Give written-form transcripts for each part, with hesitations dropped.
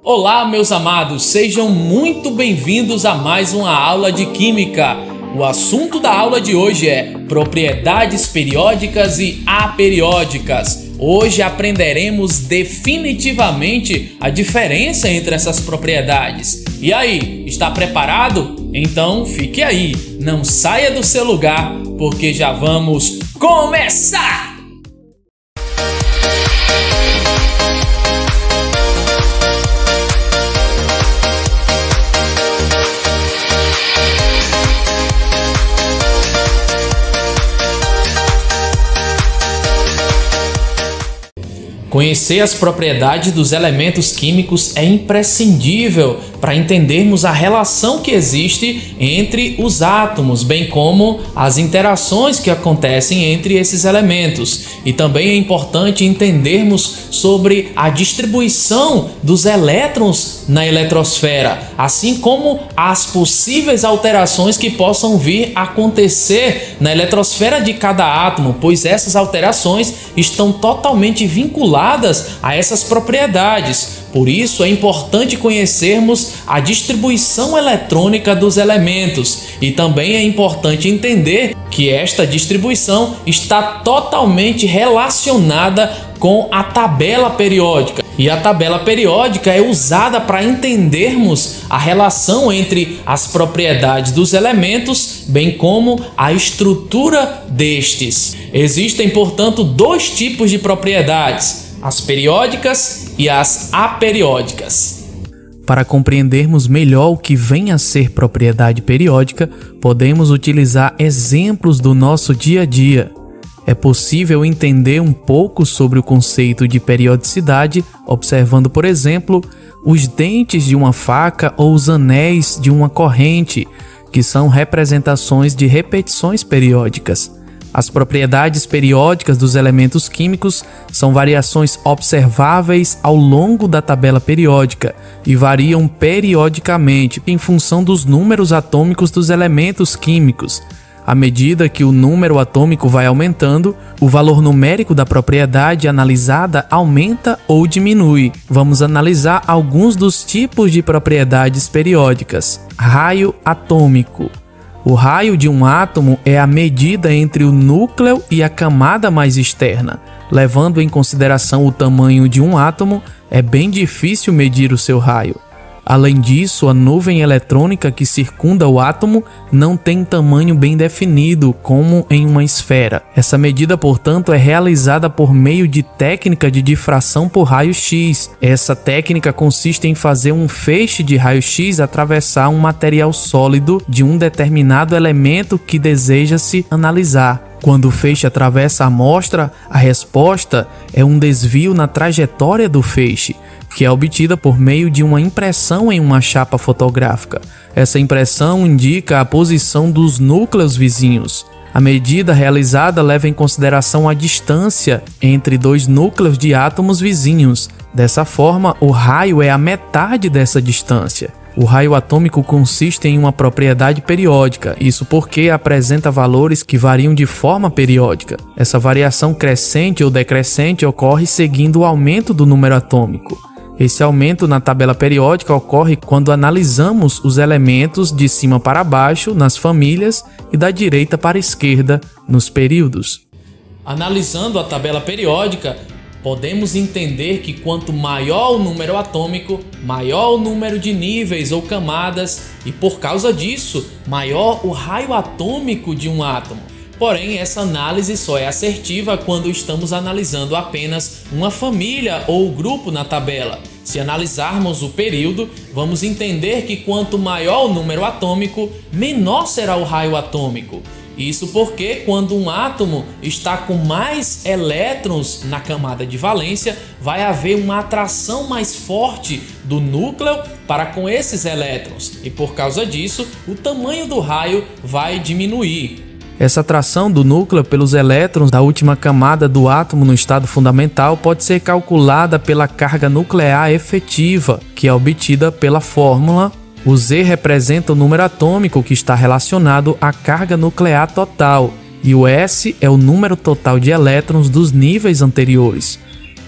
Olá, meus amados, sejam muito bem-vindos a mais uma aula de Química. O assunto da aula de hoje é propriedades periódicas e aperiódicas. Hoje aprenderemos definitivamente a diferença entre essas propriedades. E aí, está preparado? Então fique aí, não saia do seu lugar, porque já vamos começar! Conhecer as propriedades dos elementos químicos é imprescindível para entendermos a relação que existe entre os átomos, bem como as interações que acontecem entre esses elementos. E também é importante entendermos sobre a distribuição dos elétrons na eletrosfera, assim como as possíveis alterações que possam vir a acontecer na eletrosfera de cada átomo, pois essas alterações estão totalmente vinculadas a essas propriedades. Por isso é importante conhecermos a distribuição eletrônica dos elementos e também é importante entender que esta distribuição está totalmente relacionada com a tabela periódica. E a tabela periódica é usada para entendermos a relação entre as propriedades dos elementos, bem como a estrutura destes. Existem, portanto, dois tipos de propriedades: as periódicas e as aperiódicas. Para compreendermos melhor o que vem a ser propriedade periódica, podemos utilizar exemplos do nosso dia a dia. É possível entender um pouco sobre o conceito de periodicidade observando, por exemplo, os dentes de uma faca ou os anéis de uma corrente, que são representações de repetições periódicas. As propriedades periódicas dos elementos químicos são variações observáveis ao longo da tabela periódica e variam periodicamente em função dos números atômicos dos elementos químicos. À medida que o número atômico vai aumentando, o valor numérico da propriedade analisada aumenta ou diminui. Vamos analisar alguns dos tipos de propriedades periódicas. Raio atômico. O raio de um átomo é a medida entre o núcleo e a camada mais externa. Levando em consideração o tamanho de um átomo, é bem difícil medir o seu raio. Além disso, a nuvem eletrônica que circunda o átomo não tem tamanho bem definido, como em uma esfera. Essa medida, portanto, é realizada por meio de técnica de difração por raio-x. Essa técnica consiste em fazer um feixe de raio-x atravessar um material sólido de um determinado elemento que deseja-se analisar. Quando o feixe atravessa a amostra, a resposta é um desvio na trajetória do feixe, que é obtida por meio de uma impressão em uma chapa fotográfica. Essa impressão indica a posição dos núcleos vizinhos. A medida realizada leva em consideração a distância entre dois núcleos de átomos vizinhos. Dessa forma, o raio é a metade dessa distância. O raio atômico consiste em uma propriedade periódica, isso porque apresenta valores que variam de forma periódica. Essa variação crescente ou decrescente ocorre seguindo o aumento do número atômico. Esse aumento na tabela periódica ocorre quando analisamos os elementos de cima para baixo nas famílias e da direita para a esquerda nos períodos. Analisando a tabela periódica, podemos entender que quanto maior o número atômico, maior o número de níveis ou camadas e, por causa disso, maior o raio atômico de um átomo. Porém, essa análise só é assertiva quando estamos analisando apenas uma família ou grupo na tabela. Se analisarmos o período, vamos entender que quanto maior o número atômico, menor será o raio atômico. Isso porque quando um átomo está com mais elétrons na camada de valência, vai haver uma atração mais forte do núcleo para com esses elétrons e por causa disso o tamanho do raio vai diminuir. Essa atração do núcleo pelos elétrons da última camada do átomo no estado fundamental pode ser calculada pela carga nuclear efetiva, que é obtida pela fórmula. O Z representa o número atômico que está relacionado à carga nuclear total, e o S é o número total de elétrons dos níveis anteriores.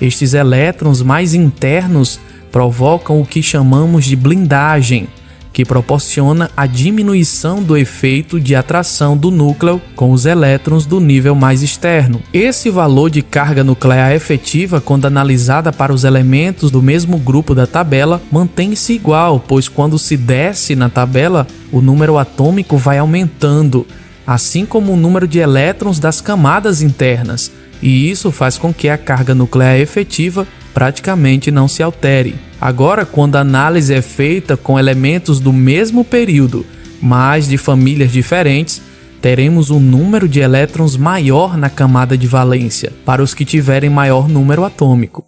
Estes elétrons mais internos provocam o que chamamos de blindagem, que proporciona a diminuição do efeito de atração do núcleo com os elétrons do nível mais externo. Esse valor de carga nuclear efetiva, quando analisada para os elementos do mesmo grupo da tabela, mantém-se igual, pois quando se desce na tabela, o número atômico vai aumentando, assim como o número de elétrons das camadas internas, e isso faz com que a carga nuclear efetiva praticamente não se altere. Agora, quando a análise é feita com elementos do mesmo período, mas de famílias diferentes, teremos um número de elétrons maior na camada de valência, para os que tiverem maior número atômico.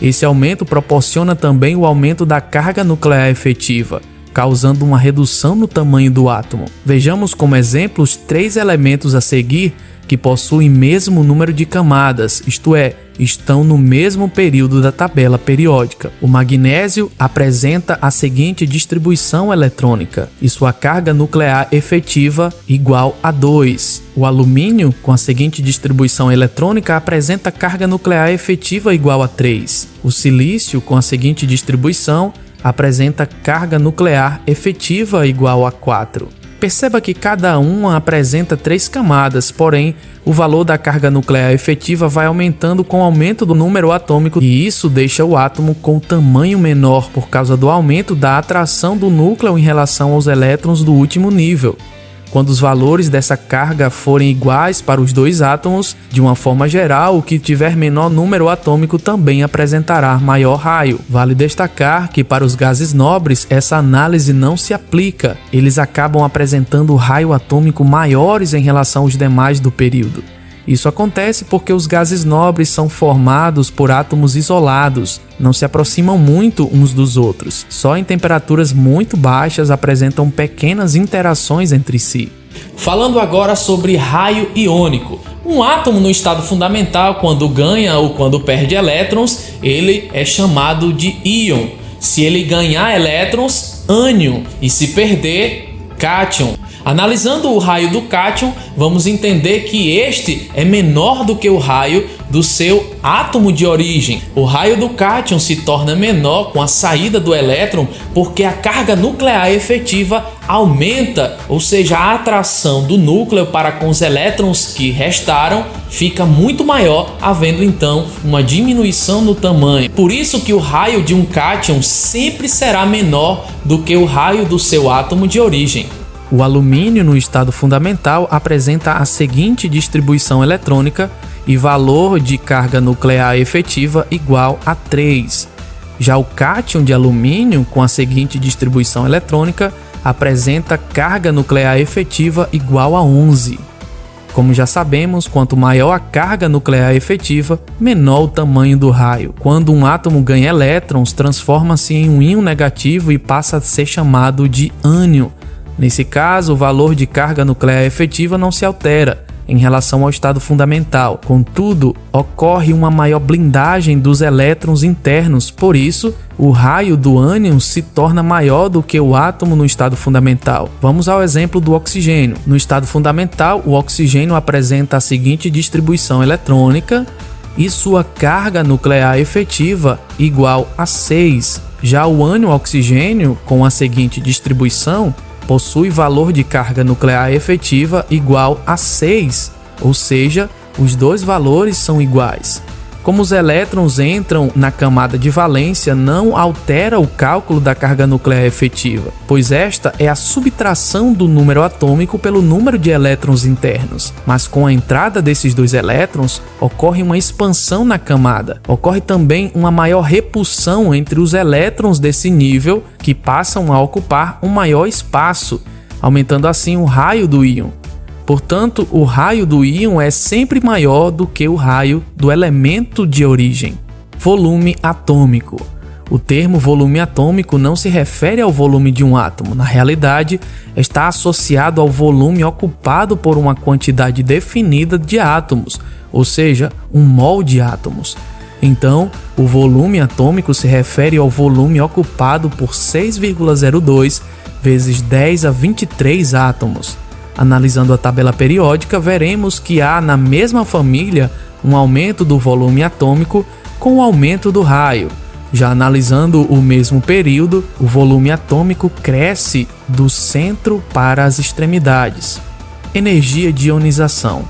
Esse aumento proporciona também o aumento da carga nuclear efetiva, causando uma redução no tamanho do átomo. Vejamos como exemplos 3 elementos a seguir que possuem mesmo número de camadas, isto é, estão no mesmo período da tabela periódica. O magnésio apresenta a seguinte distribuição eletrônica e sua carga nuclear efetiva igual a 2. O alumínio, com a seguinte distribuição eletrônica, apresenta carga nuclear efetiva igual a 3. O silício, com a seguinte distribuição, apresenta carga nuclear efetiva igual a 4. Perceba que cada uma apresenta 3 camadas, porém, o valor da carga nuclear efetiva vai aumentando com o aumento do número atômico, e isso deixa o átomo com tamanho menor por causa do aumento da atração do núcleo em relação aos elétrons do último nível. Quando os valores dessa carga forem iguais para os 2 átomos, de uma forma geral, o que tiver menor número atômico também apresentará maior raio. Vale destacar que para os gases nobres essa análise não se aplica, eles acabam apresentando raio atômico maiores em relação aos demais do período. Isso acontece porque os gases nobres são formados por átomos isolados, não se aproximam muito uns dos outros. Só em temperaturas muito baixas apresentam pequenas interações entre si. Falando agora sobre raio iônico. Um átomo no estado fundamental, quando ganha ou quando perde elétrons, ele é chamado de íon. Se ele ganhar elétrons, ânion, e se perder, cátion. Analisando o raio do cátion, vamos entender que este é menor do que o raio do seu átomo de origem. O raio do cátion se torna menor com a saída do elétron porque a carga nuclear efetiva aumenta, ou seja, a atração do núcleo para com os elétrons que restaram fica muito maior, havendo então uma diminuição no tamanho. Por isso que o raio de um cátion sempre será menor do que o raio do seu átomo de origem. O alumínio no estado fundamental apresenta a seguinte distribuição eletrônica e valor de carga nuclear efetiva igual a 3. Já o cátion de alumínio, com a seguinte distribuição eletrônica, apresenta carga nuclear efetiva igual a 11. Como já sabemos, quanto maior a carga nuclear efetiva, menor o tamanho do raio. Quando um átomo ganha elétrons, transforma-se em um íon negativo e passa a ser chamado de ânion. Nesse caso, o valor de carga nuclear efetiva não se altera em relação ao estado fundamental. Contudo, ocorre uma maior blindagem dos elétrons internos, por isso, o raio do ânion se torna maior do que o átomo no estado fundamental. Vamos ao exemplo do oxigênio. No estado fundamental, o oxigênio apresenta a seguinte distribuição eletrônica e sua carga nuclear efetiva igual a 6. Já o ânion oxigênio, com a seguinte distribuição, possui valor de carga nuclear efetiva igual a 6, ou seja, os dois valores são iguais. Como os elétrons entram na camada de valência, não altera o cálculo da carga nuclear efetiva, pois esta é a subtração do número atômico pelo número de elétrons internos. Mas com a entrada desses dois elétrons, ocorre uma expansão na camada. Ocorre também uma maior repulsão entre os elétrons desse nível, que passam a ocupar um maior espaço, aumentando assim o raio do íon. Portanto, o raio do íon é sempre maior do que o raio do elemento de origem. Volume atômico. O termo volume atômico não se refere ao volume de um átomo. Na realidade, está associado ao volume ocupado por uma quantidade definida de átomos, ou seja, um mol de átomos. Então, o volume atômico se refere ao volume ocupado por 6,02 vezes 10 a 23 átomos. Analisando a tabela periódica, veremos que há na mesma família um aumento do volume atômico com o aumento do raio. Já analisando o mesmo período, o volume atômico cresce do centro para as extremidades. Energia de ionização.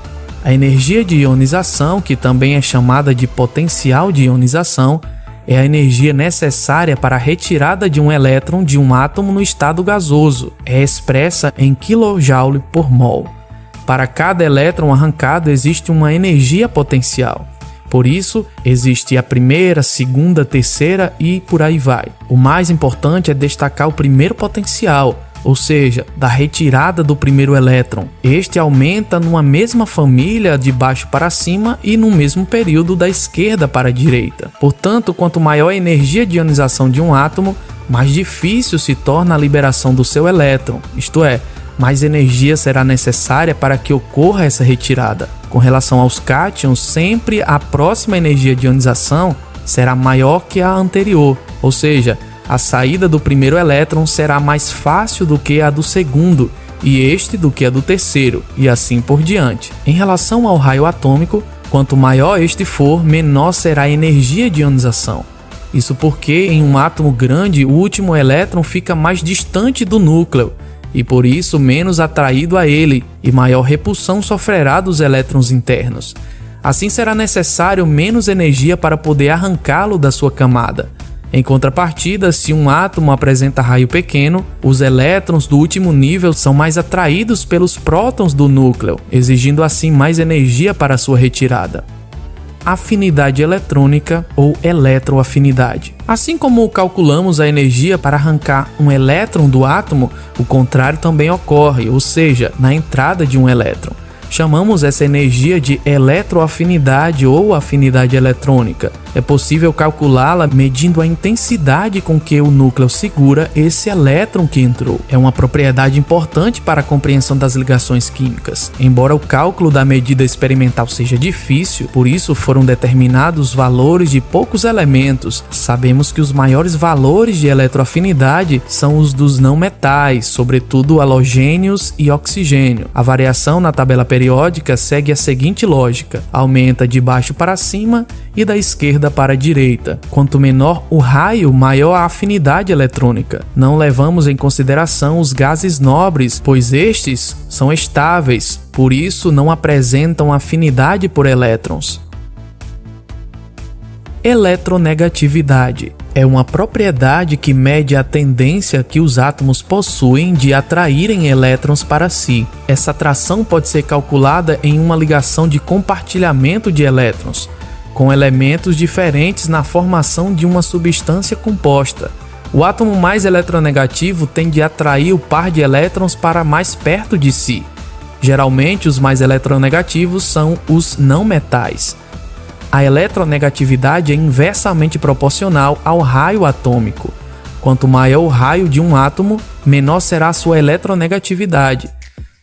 A energia de ionização, que também é chamada de potencial de ionização, é a energia necessária para a retirada de um elétron de um átomo no estado gasoso. É expressa em kJ por mol. Para cada elétron arrancado existe uma energia potencial. Por isso, existe a primeira, segunda, terceira e por aí vai. O mais importante é destacar o primeiro potencial, ou seja, da retirada do primeiro elétron. Este aumenta numa mesma família de baixo para cima e no mesmo período da esquerda para a direita. Portanto, quanto maior a energia de ionização de um átomo, mais difícil se torna a liberação do seu elétron, isto é, mais energia será necessária para que ocorra essa retirada. Com relação aos cátions, sempre a próxima energia de ionização será maior que a anterior, ou seja, a saída do primeiro elétron será mais fácil do que a do segundo e este do que a do terceiro, e assim por diante. Em relação ao raio atômico, quanto maior este for, menor será a energia de ionização. Isso porque em um átomo grande o último elétron fica mais distante do núcleo, e por isso menos atraído a ele, e maior repulsão sofrerá dos elétrons internos. Assim será necessário menos energia para poder arrancá-lo da sua camada. Em contrapartida, se um átomo apresenta raio pequeno, os elétrons do último nível são mais atraídos pelos prótons do núcleo, exigindo assim mais energia para sua retirada. Afinidade eletrônica ou eletroafinidade. Assim como calculamos a energia para arrancar um elétron do átomo, o contrário também ocorre, ou seja, na entrada de um elétron. Chamamos essa energia de eletroafinidade ou afinidade eletrônica. É possível calculá-la medindo a intensidade com que o núcleo segura esse elétron que entrou. É uma propriedade importante para a compreensão das ligações químicas. Embora o cálculo da medida experimental seja difícil, por isso foram determinados valores de poucos elementos. Sabemos que os maiores valores de eletroafinidade são os dos não metais, sobretudo halogênios e oxigênio. A variação na tabela periódica segue a seguinte lógica: aumenta de baixo para cima e da esquerda para a direita. Quanto menor o raio, maior a afinidade eletrônica. Não levamos em consideração os gases nobres, pois estes são estáveis, por isso não apresentam afinidade por elétrons. Eletronegatividade é uma propriedade que mede a tendência que os átomos possuem de atraírem elétrons para si. Essa atração pode ser calculada em uma ligação de compartilhamento de elétrons, com elementos diferentes na formação de uma substância composta. O átomo mais eletronegativo tende a atrair o par de elétrons para mais perto de si. Geralmente, os mais eletronegativos são os não metais. A eletronegatividade é inversamente proporcional ao raio atômico. Quanto maior o raio de um átomo, menor será a sua eletronegatividade.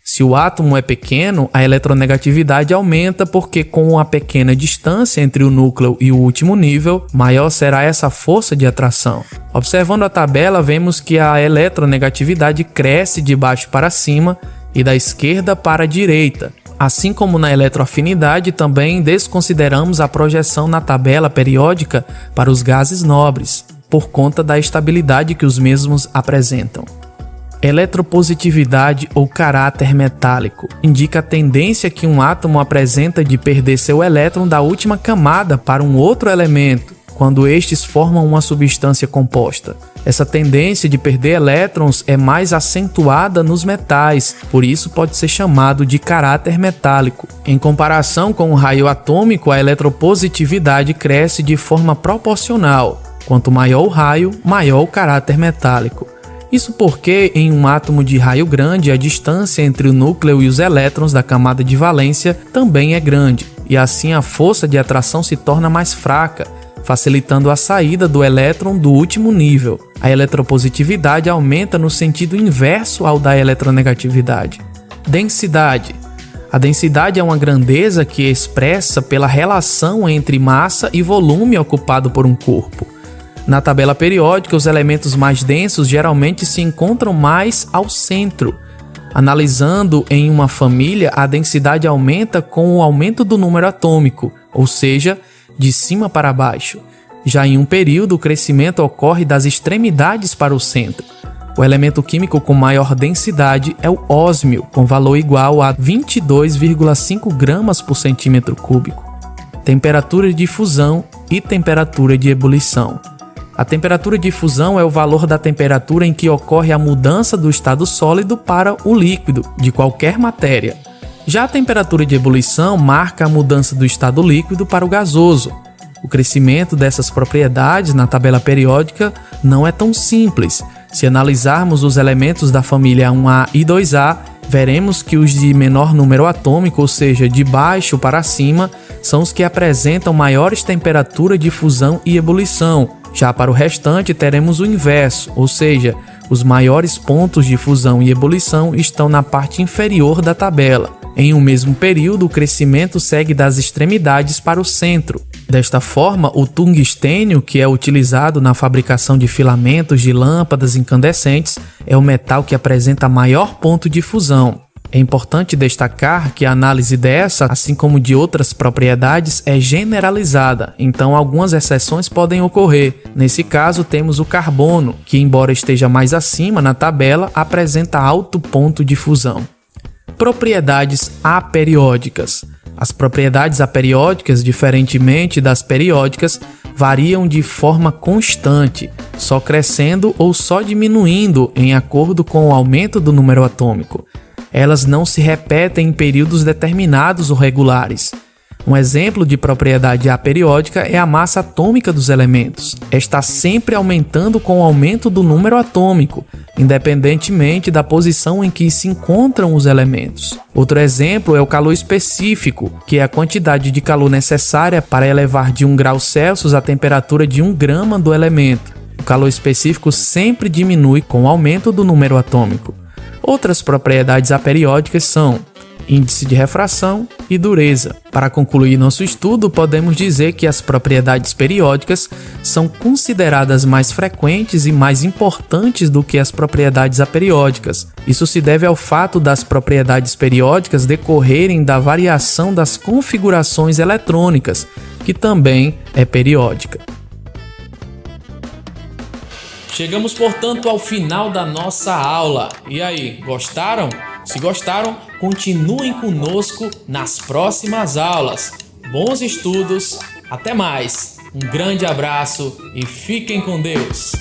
Se o átomo é pequeno, a eletronegatividade aumenta porque com a pequena distância entre o núcleo e o último nível, maior será essa força de atração. Observando a tabela, vemos que a eletronegatividade cresce de baixo para cima e da esquerda para a direita. Assim como na eletroafinidade, também desconsideramos a projeção na tabela periódica para os gases nobres, por conta da estabilidade que os mesmos apresentam. Eletropositividade ou caráter metálico indica a tendência que um átomo apresenta de perder seu elétron da última camada para um outro elemento, quando estes formam uma substância composta. Essa tendência de perder elétrons é mais acentuada nos metais, por isso pode ser chamado de caráter metálico. Em comparação com o raio atômico, a eletropositividade cresce de forma proporcional. Quanto maior o raio, maior o caráter metálico. Isso porque, em um átomo de raio grande, a distância entre o núcleo e os elétrons da camada de valência também é grande, e assim a força de atração se torna mais fraca, facilitando a saída do elétron do último nível. A eletropositividade aumenta no sentido inverso ao da eletronegatividade. Densidade. A densidade é uma grandeza que é expressa pela relação entre massa e volume ocupado por um corpo. Na tabela periódica, os elementos mais densos geralmente se encontram mais ao centro. Analisando em uma família, a densidade aumenta com o aumento do número atômico, ou seja, de cima para baixo. Já em um período, o crescimento ocorre das extremidades para o centro. O elemento químico com maior densidade é o ósmio, com valor igual a 22,5 gramas por centímetro cúbico. Temperatura de fusão e temperatura de ebulição. A temperatura de fusão é o valor da temperatura em que ocorre a mudança do estado sólido para o líquido de qualquer matéria. Já a temperatura de ebulição marca a mudança do estado líquido para o gasoso. O crescimento dessas propriedades na tabela periódica não é tão simples. Se analisarmos os elementos da família 1A e 2A, veremos que os de menor número atômico, ou seja, de baixo para cima, são os que apresentam maiores temperaturas de fusão e ebulição. Já para o restante, teremos o inverso, ou seja, os maiores pontos de fusão e ebulição estão na parte inferior da tabela. Em um mesmo período, o crescimento segue das extremidades para o centro. Desta forma, o tungstênio, que é utilizado na fabricação de filamentos de lâmpadas incandescentes, é o metal que apresenta maior ponto de fusão. É importante destacar que a análise dessa, assim como de outras propriedades, é generalizada, então algumas exceções podem ocorrer. Nesse caso, temos o carbono, que embora esteja mais acima na tabela, apresenta alto ponto de fusão. Propriedades aperiódicas. As propriedades aperiódicas, diferentemente das periódicas, variam de forma constante, só crescendo ou só diminuindo em acordo com o aumento do número atômico. Elas não se repetem em períodos determinados ou regulares. Um exemplo de propriedade aperiódica é a massa atômica dos elementos. Está sempre aumentando com o aumento do número atômico, independentemente da posição em que se encontram os elementos. Outro exemplo é o calor específico, que é a quantidade de calor necessária para elevar de 1 grau Celsius a temperatura de 1 grama do elemento. O calor específico sempre diminui com o aumento do número atômico. Outras propriedades aperiódicas são índice de refração e dureza. Para concluir nosso estudo, podemos dizer que as propriedades periódicas são consideradas mais frequentes e mais importantes do que as propriedades aperiódicas. Isso se deve ao fato das propriedades periódicas decorrerem da variação das configurações eletrônicas, que também é periódica. Chegamos, portanto, ao final da nossa aula. E aí, gostaram? Se gostaram, continuem conosco nas próximas aulas. Bons estudos, até mais. Um grande abraço e fiquem com Deus.